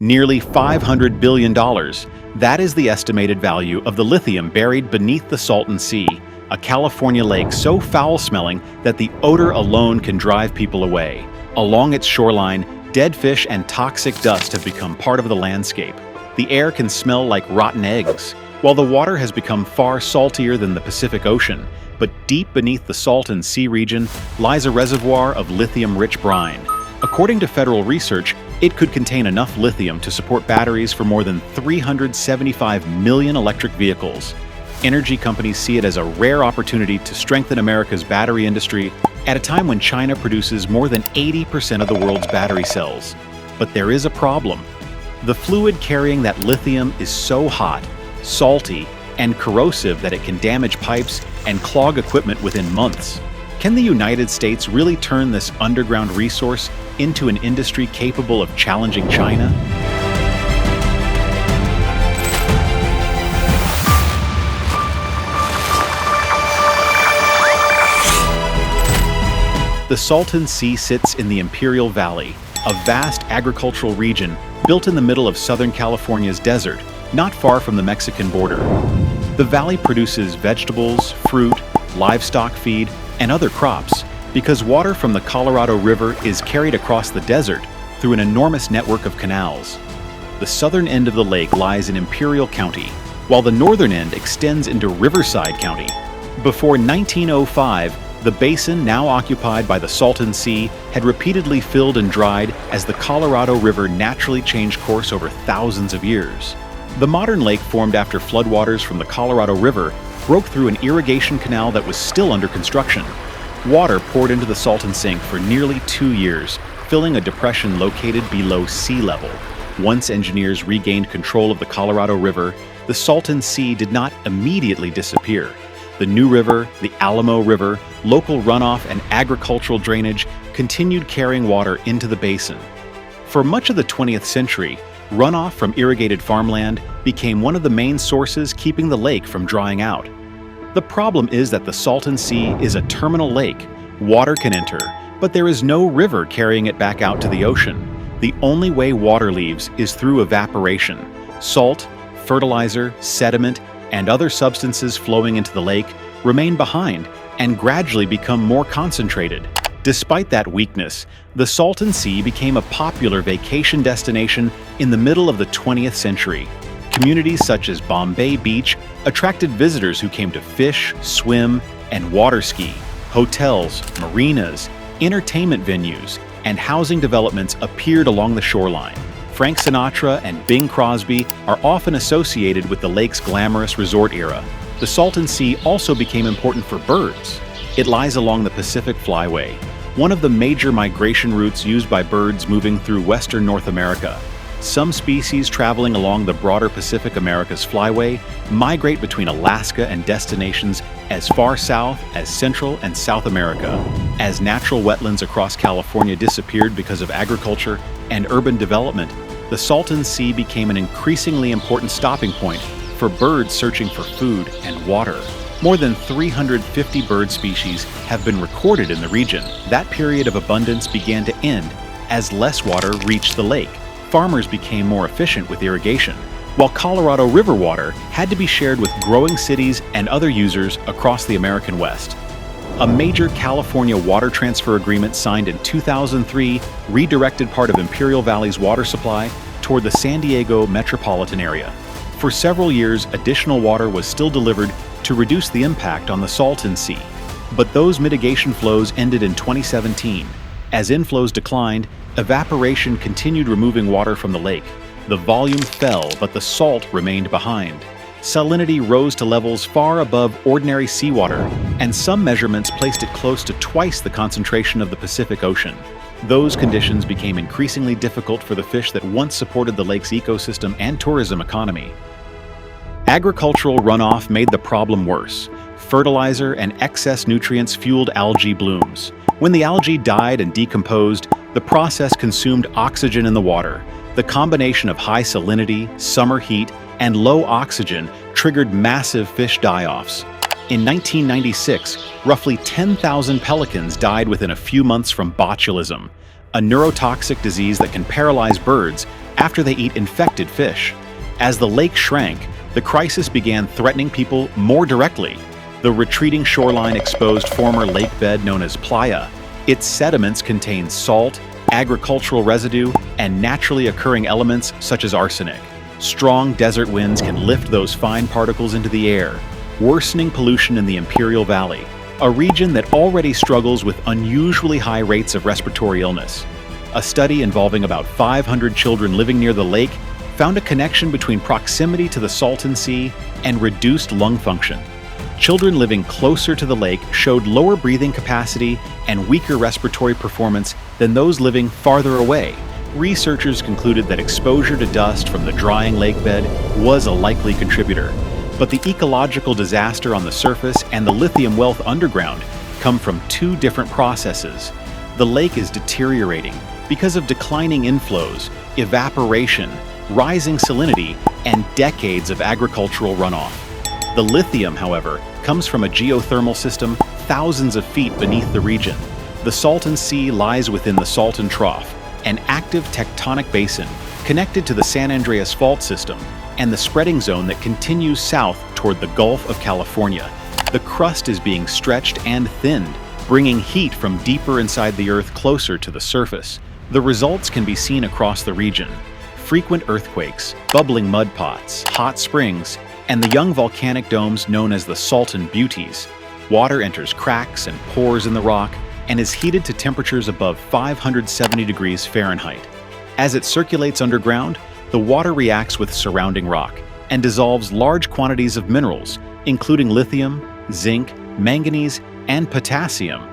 Nearly $500 billion. That is the estimated value of the lithium buried beneath the Salton Sea, a California lake so foul-smelling that the odor alone can drive people away. Along its shoreline, dead fish and toxic dust have become part of the landscape. The air can smell like rotten eggs, while the water has become far saltier than the Pacific Ocean. But deep beneath the Salton Sea region lies a reservoir of lithium-rich brine. According to federal research, it could contain enough lithium to support batteries for more than 375 million electric vehicles. Energy companies see it as a rare opportunity to strengthen America's battery industry at a time when China produces more than 80% of the world's battery cells. But there is a problem. The fluid carrying that lithium is so hot, salty, and corrosive that it can damage pipes and clog equipment within months. Can the United States really turn this underground resource into an industry capable of challenging China? The Salton Sea sits in the Imperial Valley, a vast agricultural region built in the middle of Southern California's desert, not far from the Mexican border. The valley produces vegetables, fruit, livestock feed, and other crops because water from the Colorado River is carried across the desert through an enormous network of canals. The southern end of the lake lies in Imperial County, while the northern end extends into Riverside County. Before 1905, the basin now occupied by the Salton Sea had repeatedly filled and dried as the Colorado River naturally changed course over thousands of years. The modern lake formed after floodwaters from the Colorado River broke through an irrigation canal that was still under construction. Water poured into the Salton Sink for nearly 2 years, filling a depression located below sea level. Once engineers regained control of the Colorado River, the Salton Sea did not immediately disappear. The New River, the Alamo River, local runoff, and agricultural drainage continued carrying water into the basin. For much of the 20th century, runoff from irrigated farmland became one of the main sources keeping the lake from drying out. The problem is that the Salton Sea is a terminal lake. Water can enter, but there is no river carrying it back out to the ocean. The only way water leaves is through evaporation. Salt, fertilizer, sediment, and other substances flowing into the lake remain behind and gradually become more concentrated. Despite that weakness, the Salton Sea became a popular vacation destination in the middle of the 20th century. Communities such as Bombay Beach attracted visitors who came to fish, swim, and water ski. Hotels, marinas, entertainment venues, and housing developments appeared along the shoreline. Frank Sinatra and Bing Crosby are often associated with the lake's glamorous resort era. The Salton Sea also became important for birds. It lies along the Pacific Flyway, one of the major migration routes used by birds moving through western North America. Some species traveling along the broader Pacific America's flyway migrate between Alaska and destinations as far south as Central and South America. As natural wetlands across California disappeared because of agriculture and urban development, the Salton Sea became an increasingly important stopping point for birds searching for food and water. More than 350 bird species have been recorded in the region. That period of abundance began to end as less water reached the lake. Farmers became more efficient with irrigation, while Colorado River water had to be shared with growing cities and other users across the American West. A major California water transfer agreement signed in 2003 redirected part of Imperial Valley's water supply toward the San Diego metropolitan area. For several years, additional water was still delivered to reduce the impact on the Salton Sea. But those mitigation flows ended in 2017. As inflows declined, evaporation continued removing water from the lake. The volume fell, but the salt remained behind. Salinity rose to levels far above ordinary seawater, and some measurements placed it close to twice the concentration of the Pacific Ocean. Those conditions became increasingly difficult for the fish that once supported the lake's ecosystem and tourism economy. Agricultural runoff made the problem worse. Fertilizer and excess nutrients fueled algae blooms. When the algae died and decomposed, the process consumed oxygen in the water. The combination of high salinity, summer heat, and low oxygen triggered massive fish die-offs. In 1996, roughly 10,000 pelicans died within a few months from botulism, a neurotoxic disease that can paralyze birds after they eat infected fish. As the lake shrank, the crisis began threatening people more directly. The retreating shoreline exposed former lakebed known as playa. Its sediments contain salt, agricultural residue, and naturally occurring elements such as arsenic. Strong desert winds can lift those fine particles into the air, worsening pollution in the Imperial Valley, a region that already struggles with unusually high rates of respiratory illness. A study involving about 500 children living near the lake found a connection between proximity to the Salton Sea and reduced lung function. Children living closer to the lake showed lower breathing capacity and weaker respiratory performance than those living farther away. Researchers concluded that exposure to dust from the drying lakebed was a likely contributor. But the ecological disaster on the surface and the lithium wealth underground come from two different processes. The lake is deteriorating because of declining inflows, evaporation, rising salinity, and decades of agricultural runoff. The lithium, however, comes from a geothermal system thousands of feet beneath the region. The Salton Sea lies within the Salton Trough, an active tectonic basin connected to the San Andreas Fault system and the spreading zone that continues south toward the Gulf of California. The crust is being stretched and thinned, bringing heat from deeper inside the Earth closer to the surface. The results can be seen across the region. Frequent earthquakes, bubbling mud pots, hot springs, and the young volcanic domes known as the Salton Beauties. Water enters cracks and pores in the rock and is heated to temperatures above 570 degrees Fahrenheit. As it circulates underground, the water reacts with surrounding rock and dissolves large quantities of minerals, including lithium, zinc, manganese, and potassium.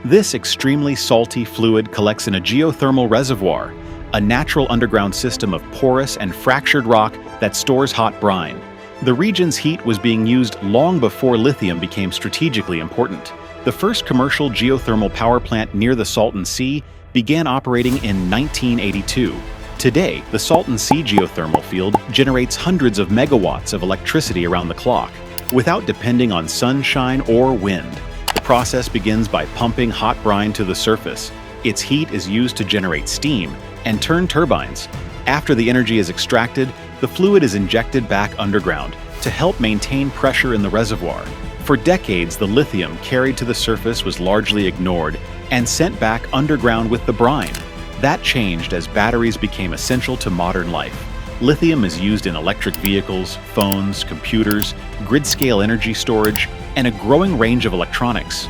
This extremely salty fluid collects in a geothermal reservoir, a natural underground system of porous and fractured rock that stores hot brine. The region's heat was being used long before lithium became strategically important. The first commercial geothermal power plant near the Salton Sea began operating in 1982. Today, the Salton Sea geothermal field generates hundreds of megawatts of electricity around the clock, without depending on sunshine or wind. The process begins by pumping hot brine to the surface. Its heat is used to generate steam and turn turbines. After the energy is extracted, the fluid is injected back underground to help maintain pressure in the reservoir. For decades, the lithium carried to the surface was largely ignored and sent back underground with the brine. That changed as batteries became essential to modern life. Lithium is used in electric vehicles, phones, computers, grid-scale energy storage, and a growing range of electronics.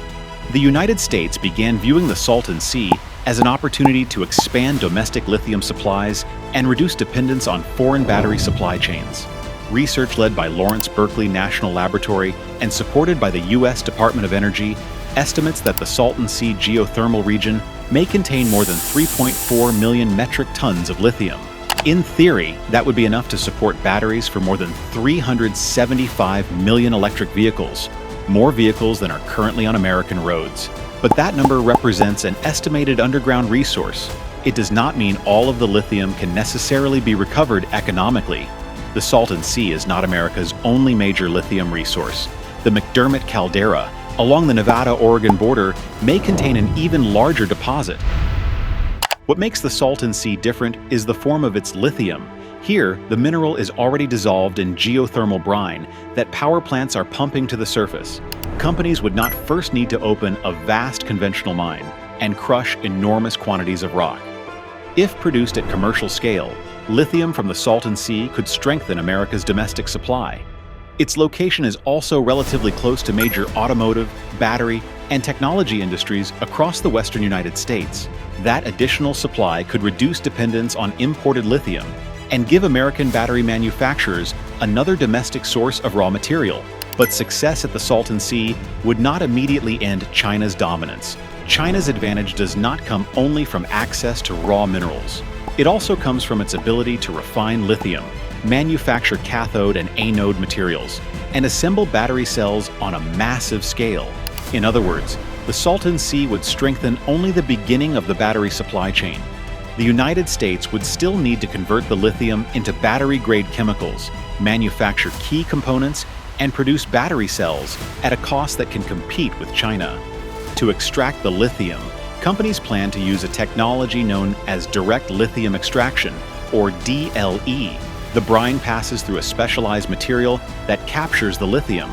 The United States began viewing the Salton Sea as an opportunity to expand domestic lithium supplies and reduce dependence on foreign battery supply chains. Research led by Lawrence Berkeley National Laboratory and supported by the U.S. Department of Energy estimates that the Salton Sea geothermal region may contain more than 3.4 million metric tons of lithium. In theory, that would be enough to support batteries for more than 375 million electric vehicles, more vehicles than are currently on American roads. But that number represents an estimated underground resource. It does not mean all of the lithium can necessarily be recovered economically. The Salton Sea is not America's only major lithium resource. The McDermott caldera, along the Nevada-Oregon border, may contain an even larger deposit. What makes the Salton Sea different is the form of its lithium. Here, the mineral is already dissolved in geothermal brine that power plants are pumping to the surface. Companies would not first need to open a vast conventional mine and crush enormous quantities of rock. If produced at commercial scale, lithium from the Salton Sea could strengthen America's domestic supply. Its location is also relatively close to major automotive, battery, and technology industries across the western United States. That additional supply could reduce dependence on imported lithium and give American battery manufacturers another domestic source of raw material. But success at the Salton Sea would not immediately end China's dominance. China's advantage does not come only from access to raw minerals. It also comes from its ability to refine lithium, manufacture cathode and anode materials, and assemble battery cells on a massive scale. In other words, the Salton Sea would strengthen only the beginning of the battery supply chain. The United States would still need to convert the lithium into battery-grade chemicals, manufacture key components, and produce battery cells at a cost that can compete with China. To extract the lithium, companies plan to use a technology known as direct lithium extraction, or DLE. The brine passes through a specialized material that captures the lithium.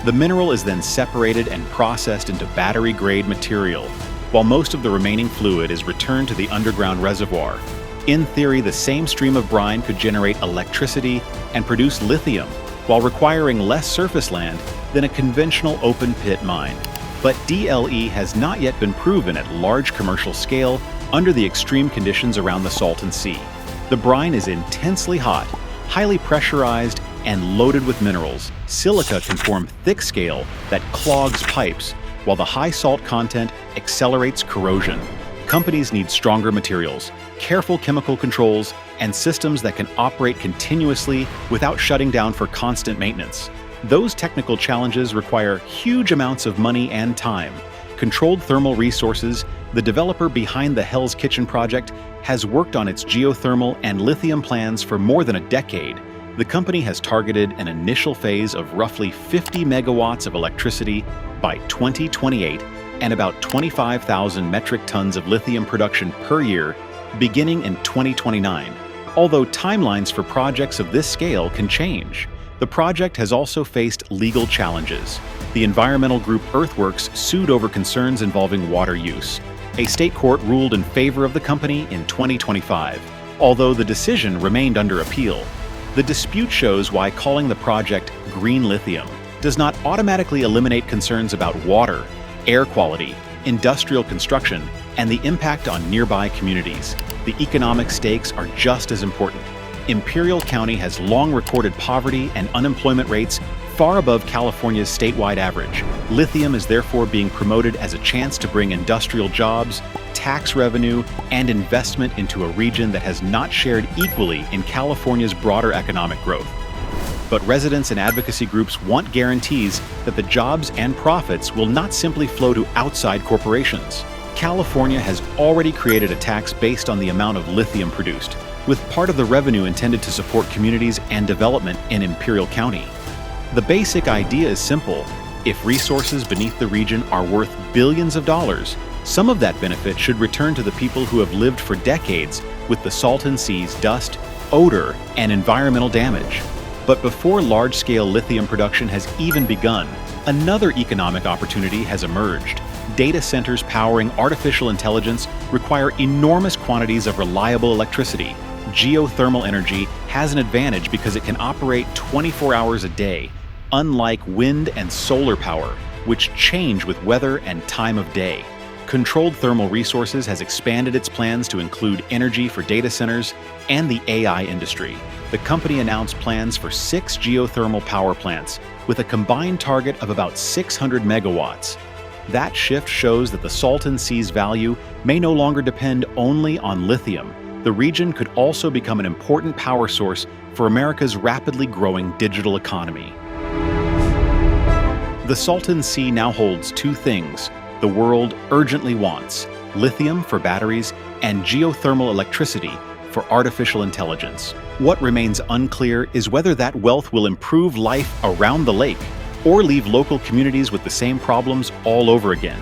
The mineral is then separated and processed into battery-grade material, while most of the remaining fluid is returned to the underground reservoir. In theory, the same stream of brine could generate electricity and produce lithium, while requiring less surface land than a conventional open-pit mine. But DLE has not yet been proven at large commercial scale under the extreme conditions around the Salton Sea. The brine is intensely hot, highly pressurized, and loaded with minerals. Silica can form thick scale that clogs pipes, while the high salt content accelerates corrosion. Companies need stronger materials, careful chemical controls, and systems that can operate continuously without shutting down for constant maintenance. Those technical challenges require huge amounts of money and time. Controlled Thermal Resources, the developer behind the Hell's Kitchen project, has worked on its geothermal and lithium plans for more than a decade. The company has targeted an initial phase of roughly 50 megawatts of electricity by 2028 and about 25,000 metric tons of lithium production per year beginning in 2029. Although timelines for projects of this scale can change, the project has also faced legal challenges. The environmental group Earthworks sued over concerns involving water use. A state court ruled in favor of the company in 2025, although the decision remained under appeal. The dispute shows why calling the project green lithium does not automatically eliminate concerns about water, air quality, industrial construction, and the impact on nearby communities. The economic stakes are just as important. Imperial County has long recorded poverty and unemployment rates far above California's statewide average. Lithium is therefore being promoted as a chance to bring industrial jobs, tax revenue, and investment into a region that has not shared equally in California's broader economic growth. But residents and advocacy groups want guarantees that the jobs and profits will not simply flow to outside corporations. California has already created a tax based on the amount of lithium produced, with part of the revenue intended to support communities and development in Imperial County. The basic idea is simple. If resources beneath the region are worth billions of dollars, some of that benefit should return to the people who have lived for decades with the Salton Sea's dust, odor, and environmental damage. But before large-scale lithium production has even begun, another economic opportunity has emerged. Data centers powering artificial intelligence require enormous quantities of reliable electricity. Geothermal energy has an advantage because it can operate 24 hours a day, unlike wind and solar power, which change with weather and time of day. Controlled Thermal Resources has expanded its plans to include energy for data centers and the AI industry. The company announced plans for 6 geothermal power plants with a combined target of about 600 megawatts. That shift shows that the Salton Sea's value may no longer depend only on lithium. The region could also become an important power source for America's rapidly growing digital economy. The Salton Sea now holds 2 things the world urgently wants: lithium for batteries and geothermal electricity for artificial intelligence. What remains unclear is whether that wealth will improve life around the lake or leave local communities with the same problems all over again.